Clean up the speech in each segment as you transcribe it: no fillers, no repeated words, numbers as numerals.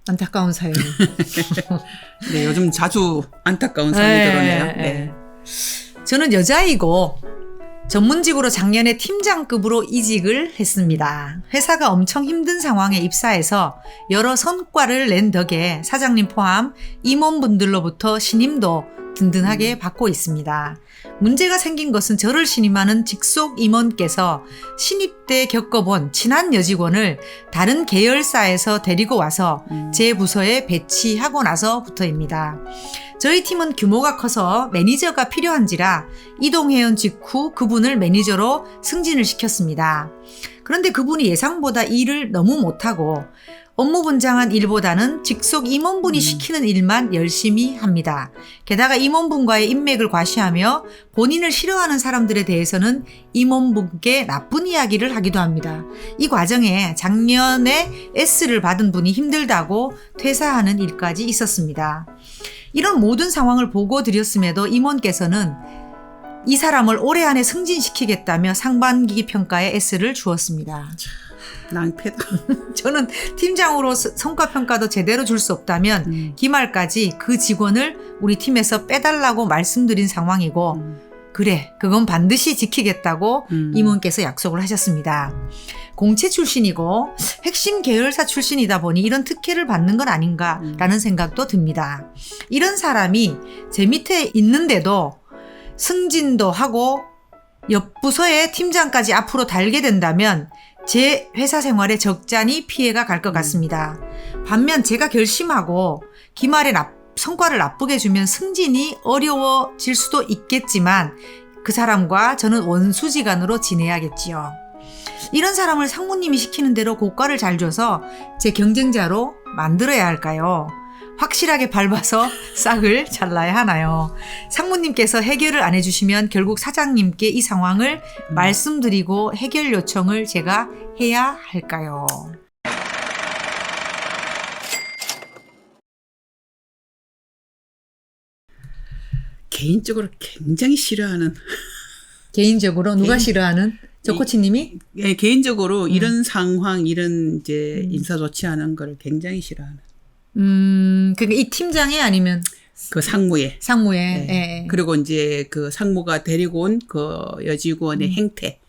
안타까운 사연이. 네, 요즘 자주 안타까운 사연이 들어오네요. 네. 저는 여자이고 전문직으로 작년에 팀장급으로 이직을 했습니다. 회사가 엄청 힘든 상황에 입사해서 여러 성과를 낸 덕에 사장님 포함 임원분들로부터 신임도 든든하게 받고 있습니다. 문제가 생긴 것은 저를 신임하는 직속 임원께서 신입 때 겪어본 친한 여직원을 다른 계열사에서 데리고 와서 제 부서에 배치하고 나서부터입니다. 저희 팀은 규모가 커서 매니저가 필요한지라 이동해온 직후 그분을 매니저로 승진을 시켰습니다. 그런데 그분이 예상보다 일을 너무 못하고 업무 분장한 일보다는 직속 임원분이 시키는 일만 열심히 합니다. 게다가 임원분과의 인맥을 과시하며 본인을 싫어하는 사람들에 대해서는 임원분께 나쁜 이야기를 하기도 합니다. 이 과정에 작년에 S를 받은 분이 힘들다고 퇴사하는 일까지 있었습니다. 이런 모든 상황을 보고 드렸음에도 임원께서는 이 사람을 올해 안에 승진시키겠다며 상반기 평가에 S를 주었습니다. 낭패다. 저는 팀장으로 성과평가도 제대로 줄 수 없다면 기말까지 그 직원을 우리 팀에서 빼달라고 말씀드린 상황이고 그래 그건 반드시 지키겠다고 임원께서 약속을 하셨습니다. 공채 출신이고 핵심 계열사 출신이다 보니 이런 특혜를 받는 건 아닌가라는 생각도 듭니다. 이런 사람이 제 밑에 있는데도 승진도 하고 옆 부서의 팀장까지 앞으로 달게 된다면 제 회사 생활에 적잖이 피해가 갈 것 같습니다. 반면 제가 결심하고 기말에 성과를 나쁘게 주면 승진이 어려워질 수도 있겠지만 그 사람과 저는 원수지간으로 지내야겠지요. 이런 사람을 상무님이 시키는 대로 고가를 잘 줘서 제 경쟁자로 만들어야 할까요? 확실하게 밟아서 싹을 잘라야 하나요? 상무님께서 해결을 안 해주시면 결국 사장님께 이 상황을 말씀드리고 해결 요청을 제가 해야 할까요? 개인적으로 굉장히 싫어하는. 개인적으로 누가 싫어하는? 저 코치님이? 예, 개인적으로 이런 상황, 이런 이제 인사 조치하는 걸 굉장히 싫어하는. 그러니까 이 팀장이 아니면 그 상무에. 상무에. 네. 예. 그리고 이제 그 상무가 데리고 온 그 여직원의 행태.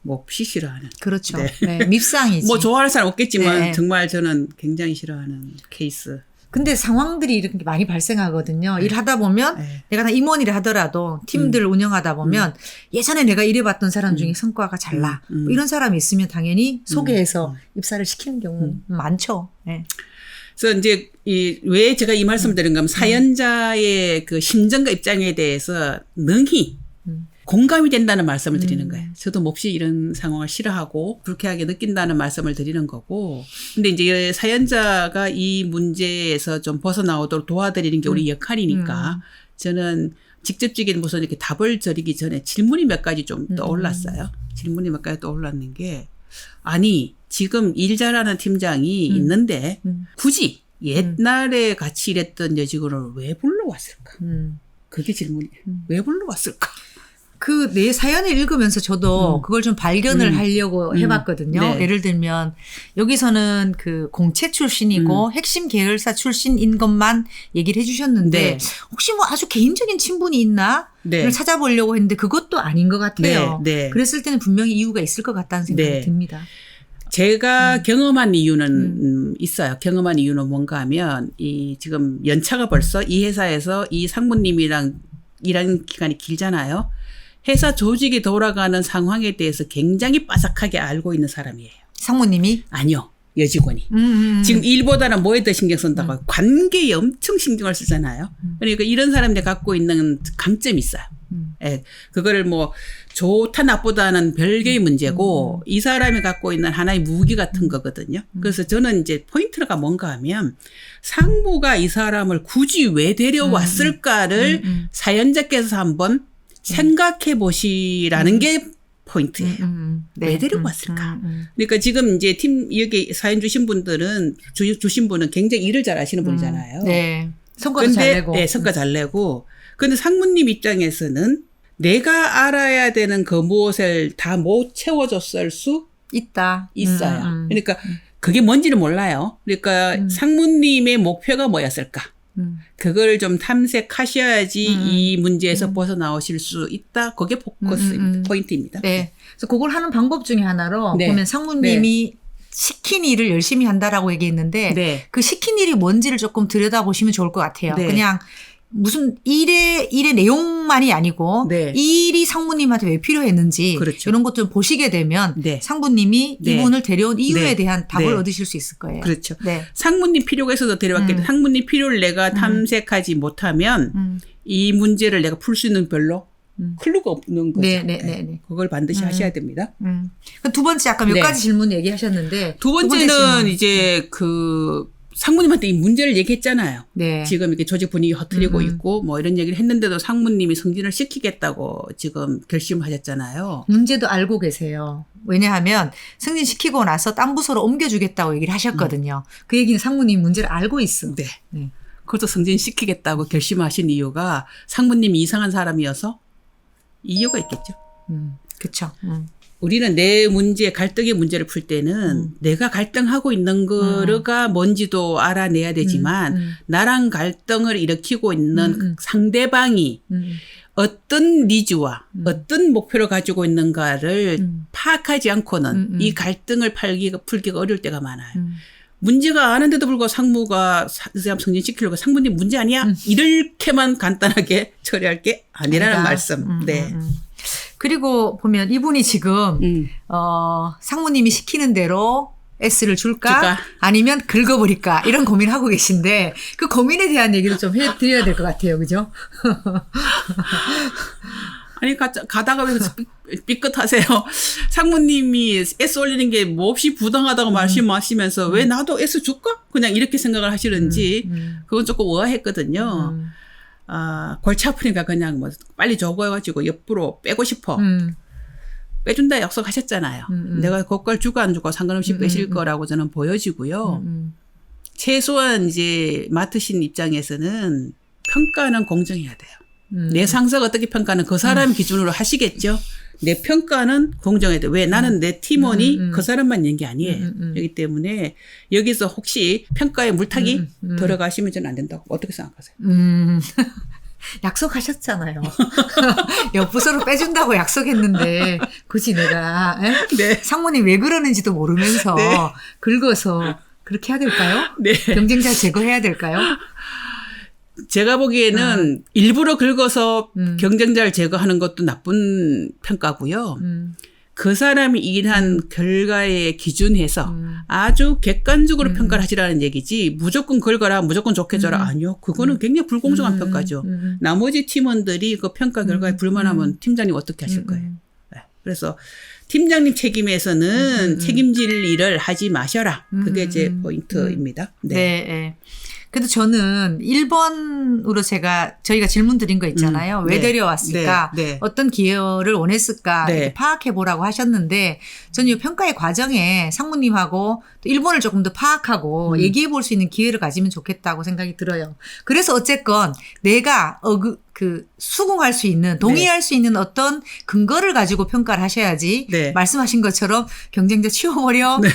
몹시 싫어하는. 그렇죠. 네. 네, 밉상이지. 뭐 좋아할 사람 없겠지만 네. 정말 저는 굉장히 싫어하는 케이스. 근데 상황들이 이렇게 많이 발생하거든요. 일하다 보면 내가 다 임원이라 하더라도 팀들을 운영하다 보면 예전에 내가 일해봤던 사람 중에 성과가 잘 나. 뭐 이런 사람이 있으면 당연히 소개해서 입사를 시키는 경우 많죠. 네. 그래서 이제 왜 제가 이 말씀을 드린 건 사연자의 그 심정과 입장에 대해서 능히 공감이 된다는 말씀을 드리는 거예요. 저도 몹시 이런 상황을 싫어하고 불쾌하게 느낀다는 말씀을 드리는 거고. 근데 이제 사연자가 이 문제에서 좀 벗어나오도록 도와드리는 게 우리 역할이니까 저는 직접적인 무슨 이렇게 답을 드리기 전에 질문이 몇 가지 좀 떠올랐어요. 질문이 몇 가지 떠올랐는 게 아니 지금 일 잘하는 팀장이 있는데 굳이 옛날에 같이 일했던 여직원을 왜 불러왔을까? 그게 질문이에요. 왜 불러왔을까? 그 내 사연을 읽으면서 저도 그걸 좀 발견을 하려고 해봤거든요. 네. 예를 들면 여기서는 그 공채 출신이고 핵심 계열사 출신인 것만 얘기를 해주셨는데 네. 혹시 뭐 아주 개인적인 친분이 있나? 네. 를 찾아보려고 했는데 그것도 아닌 것 같아요. 네. 네. 그랬을 때는 분명히 이유가 있을 것 같다는 생각이 네. 듭니다. 제가 경험한 이유는 있어요. 경험한 이유는 뭔가 하면 지금 연차가 벌써 이 회사에서 이 상무님이랑 일하는 기간이 길잖아요. 회사 조직이 돌아가는 상황에 대해서 굉장히 빠삭하게 알고 있는 사람이에요. 상무님이? 아니요. 여직원이. 지금 일보다는 뭐에 더 신경 쓴다고 관계에 엄청 신경을 쓰잖아요. 그러니까 이런 사람들이 갖고 있는 강점이 있어요. 예, 그거를 뭐 좋다 나쁘다는 별개의 문제고 이 사람이 갖고 있는 하나의 무기 같은 거거든요. 그래서 저는 이제 포인트가 뭔가 하면 상무가 이 사람을 굳이 왜 데려왔을까를 사연자께서 한번 생각해 보시라는 게 포인트예요. 네. 왜 데려왔을까? 그러니까 지금 이제 여기 사연 주신 분들은 주신 분은 굉장히 일을 잘 하시는 분이잖아요. 네. 성과도 잘 내고. 네, 성과 잘 내고. 근데 상무님 입장에서는 내가 알아야 되는 그 무엇을 다 못 채워줬을 수 있다. 있어요. 그러니까 그게 뭔지는 몰라요. 그러니까 상무님의 목표가 뭐였을까? 그걸 좀 탐색하셔야지 이 문제에서 벗어나오실 수 있다. 그게 포인트입니다. 네. 그래서 그걸 하는 방법 중에 하나로 네. 보면 상무님이 시킨 일을 열심히 한다라고 얘기했는데 네. 그 시킨 일이 뭔지를 조금 들여다보시면 좋을 것 같아요. 네. 그냥 무슨 일의 내용만이 아니고 네. 이 일이 상무님한테 왜 필요했는지 그렇죠. 이런 것들 보시게 되면 네. 상무님이 네. 이분을 데려온 이유에 네. 대한 답을 네. 얻으실 수 있을 거예요. 그렇죠. 네. 상무님 필요가 있어서 데려왔겠는데 상무님 필요를 내가 탐색하지 못하면 이 문제를 내가 풀 수 있는 별로 클루가 없는 거죠. 네. 그걸 반드시 하셔야 됩니다. 두 번째 아까 몇 네. 가지 질문 얘기하셨는데 두 번째 번째는 질문. 이제 그 상무님한테 이 문제를 얘기했잖아요. 네. 지금 이렇게 조직 분위기 허트리고 있고 뭐 이런 얘기를 했는데도 상무님이 승진을 시키겠다고 지금 결심하셨잖아요. 문제도 알고 계세요. 왜냐하면 승진시키고 나서 딴 부서로 옮겨주겠다고 얘기를 하셨거든요. 그 얘기는 상무님 문제를 알고 있어. 네. 네. 그것도 승진시키겠다고 결심하신 이유가 상무님이 이상한 사람이어서 이유가 있겠죠. 그렇죠. 우리는 내 문제, 갈등의 문제를 풀 때는 내가 갈등하고 있는 거가 뭔지도 알아내야 되지만 나랑 갈등을 일으키고 있는 상대방이 어떤 니즈와 어떤 목표를 가지고 있는가를 파악하지 않고는 이 갈등을 풀기가 어려울 때가 많아요. 문제가 아는데도 불구하고 상무가 이 사람 승진시키려고 상무님 문제 아니야? 이렇게만 간단하게 처리할 게 아니라는 아니다. 말씀. 네. 그리고 보면 이분이 지금 상무님이 시키는 대로 S를 줄까? 아니면 긁어버릴까? 이런 고민을 하고 계신데 그 고민에 대한 얘기를 좀 해드려야 될 것 같아요. 그죠? 아니 가다가 왜 삐끗하세요? 상무님이 S 올리는 게 몹시 부당하다고 말씀하시면서 왜 나도 S 줄까? 그냥 이렇게 생각을 하시는지 그건 조금 의아했거든요. 골치 아프니까 그냥 뭐 빨리 적어가지고 옆으로 빼고 싶어. 빼준다 약속하셨잖아요. 내가 그걸 주고 안 주고 상관없이 빼실 거라고 저는 보여지고요. 최소한 이제 맡으신 입장에서는 평가는 공정해야 돼요. 내 상사가 어떻게 평가는 그 사람 기준으로 하시겠죠. 내 평가는 공정해야 돼요. 왜? 나는 내 팀원이 그 사람만 있는 게 아니에요. 그렇기 때문에 여기서 혹시 평가에 물타기 들어가시면 저는 안 된다고. 어떻게 생각하세요? 약속하셨잖아요. 옆 부서로 빼준다고 약속했는데 굳이 내가 네. 상무님 왜 그러는지도 모르면서 네. 긁어서 그렇게 해야 될까요? 네. 경쟁자 제거해야 될까요? 제가 보기에는 일부러 긁어서 경쟁자를 제거하는 것도 나쁜 평가고요. 그 사람이 일한 결과에 기준해서 아주 객관적으로 평가를 하시라는 얘기지 무조건 긁어라 무조건 좋게 줘라 아니요. 그거는 굉장히 불공정한 평가죠. 나머지 팀원들이 그 평가 결과에 불만하면 팀장님 어떻게 하실 거예요. 네. 그래서 팀장님 책임에서는 책임질 일을 하지 마셔라. 그게 제 포인트입니다. 네. 네. 그래도 저는 1번으로 저희가 질문 드린 거 있잖아요. 왜 네. 데려왔을까? 네. 어떤 기여를 원했을까? 네. 이렇게 파악해 보라고 하셨는데 저는 이 평가의 과정에 상무님하고 또 1번을 조금 더 파악하고 얘기해 볼 수 있는 기회를 가지면 좋겠다고 생각이 들어요. 그래서 어쨌건 내가 수긍할 수 있는, 동의할 수 있는 어떤 근거를 가지고 평가를 하셔야지 네. 말씀하신 것처럼 경쟁자 치워버려. 네.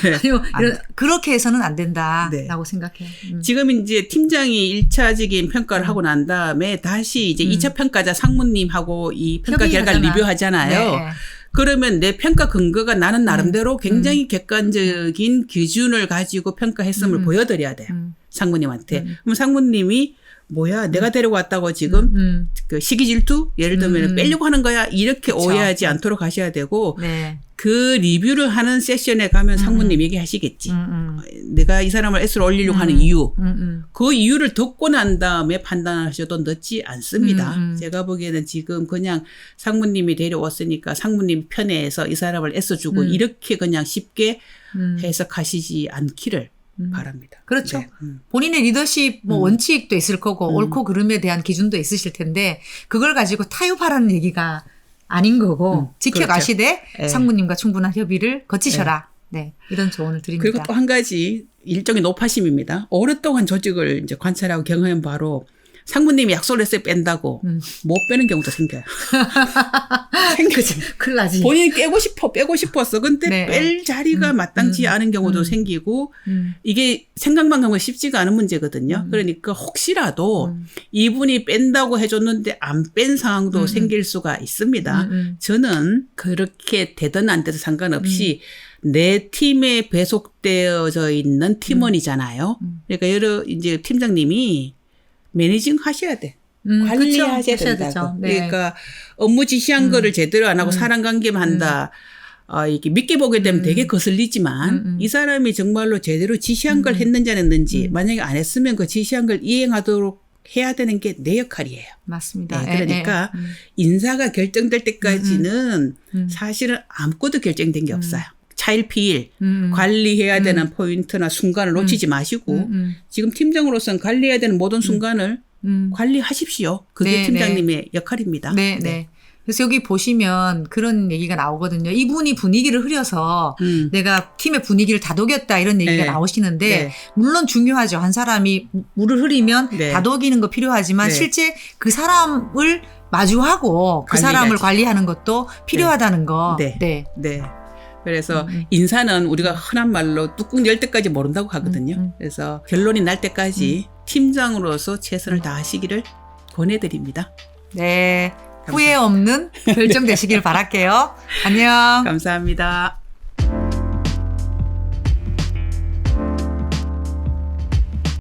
아니면 그렇게 해서는 안 된다라고 네. 생각해요. 지금 이제 팀장이 1차적인 평가를 하고 난 다음에 다시 이제 2차 평가자 상무님하고 이 평가 결과를 협의하잖아. 리뷰하잖아요. 네. 그러면 내 평가 근거가 나는 나름대로 굉장히 객관적인 기준을 가지고 평가했음을 보여드려야 돼요. 상무님한테. 그럼 상무님이 뭐야 내가 데려왔다고 지금 그 시기 질투 예를 들면 빼려고 하는 거야 이렇게 그쵸. 오해하지 않도록 하셔야 되고 네. 그 리뷰를 하는 세션에 가면 상무님 얘기하시겠지. 내가 이 사람을 S를 올리려고 하는 이유. 그 이유를 듣고 난 다음에 판단하셔도 늦지 않습니다. 제가 보기에는 지금 그냥 상무님이 데려왔으니까 상무님 편에서 이 사람을 S 주고 이렇게 그냥 쉽게 해석하시지 않기를 바랍니다. 그렇죠. 네. 본인의 리더십 원칙도 있을 거고 옳고 그름에 대한 기준도 있으실 텐데 그걸 가지고 타협하라는 얘기가 아닌 거고 지켜가시되 그렇죠. 상무님과 충분한 협의를 거치셔라. 네. 이런 조언을 드립니다. 그리고 또 한 가지 일종의 노파심입니다. 오랫동안 조직을 이제 관찰하고 경험한 바로 상무님이 약속을 했어요 뺀다고 못 빼는 경우도 생겨요. 그치. 큰일 나지. 본인이 빼고 싶었어. 근데 네. 뺄 자리가 마땅치 않은 경우도 생기고 이게 생각만 하면 쉽지가 않은 문제거든요. 그러니까 혹시라도 이분이 뺀다고 해줬는데 안 뺀 상황도 생길 수가 있습니다. 저는 그렇게 되든 안 되든 상관없이 내 팀에 배속되어져 있는 팀원이잖아요. 그러니까 이제 팀장님이 매니징 하셔야 돼. 관리하셔야 그쵸? 된다고. 되죠. 네. 그러니까 업무 지시한 거를 제대로 안 하고 사람 관계만 한다. 이렇게 믿게 보게 되면 되게 거슬리지만 이 사람이 정말로 제대로 지시한 걸 했는지 안 했는지 만약에 안 했으면 그 지시한 걸 이행하도록 해야 되는 게 내 역할이에요. 맞습니다. 네, 그러니까 인사가 결정될 때까지는 사실은 아무것도 결정된 게 없어요. 차일피일 관리해야 되는 포인트나 순간을 놓치지 마시고 지금 팀장으로서는 관리해야 되는 모든 순간을 관리하십시오. 그게 네, 팀장님의 역할입니다. 네, 네. 그래서 여기 보시면 그런 얘기가 나오거든요. 이분이 분위기를 흐려서 내가 팀의 분위기를 다독였다 이런 얘기가 네. 나오시는데 네. 물론 중요하죠. 한 사람이 물을 흐리면 네. 다독이는 거 필요하지만 네. 실제 그 사람을 마주하고 그 관리해야지. 사람을 관리하는 것도 필요하다는 거. 네. 네. 네. 그래서 인사는 우리가 흔한 말로 뚜껑 열 때까지 모른다고 하거든요. 그래서 결론이 날 때까지 팀장으로서 최선을 다하시기를 권해드립니다. 네. 후회 없는 결정 되시길 바랄게요. 안녕. 감사합니다.